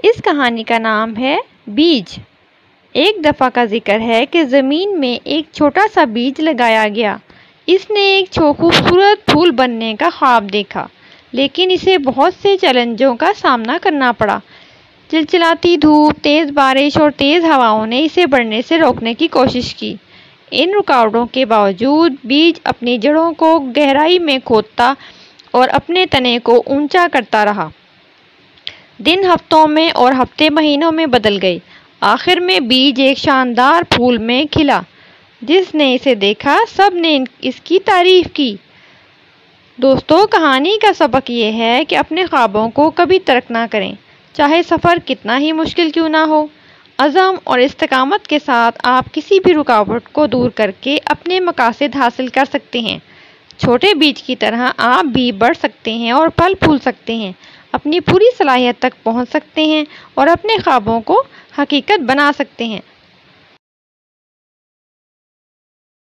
اس کہانی کا نام ہے بیج۔ ایک دفعہ کا ذکر ہے کہ زمین میں ایک چھوٹا سا بیج لگایا گیا۔ اس نے ایک خوبصورت پھول بننے کا خواب دیکھا، لیکن اسے بہت سے چیلنجوں کا سامنا کرنا پڑا۔ چلچلاتی دھوپ، تیز بارش اور تیز ہواؤں نے اسے بڑھنے سے روکنے کی کوشش کی۔ ان رکاوٹوں کے باوجود بیج اپنی جڑوں کو گہرائی میں کھودتا اور اپنے تنے کو اونچا کرتا رہا۔ دن ہفتوں میں اور ہفتے مہینوں میں بدل گئے۔ آخر میں بیج ایک شاندار پھول میں کھلا۔ جس نے اسے دیکھا سب نے اس کی تعریف کی۔ دوستو، کہانی کا سبق یہ ہے کہ اپنے خوابوں کو کبھی ترک نہ کریں، چاہے سفر کتنا ہی مشکل کیوں نہ ہو۔ عزم اور استقامت کے ساتھ آپ کسی بھی رکاوٹ کو دور کر کے اپنے مقاصد حاصل کر سکتے ہیں۔ چھوٹے بیج کی طرح آپ بھی بڑھ سکتے ہیں اور پھل پھول سکتے ہیں، اپنی پوری صلاحیت تک پہنچ سکتے ہیں اور اپنے خوابوں کو حقیقت بنا سکتے ہیں۔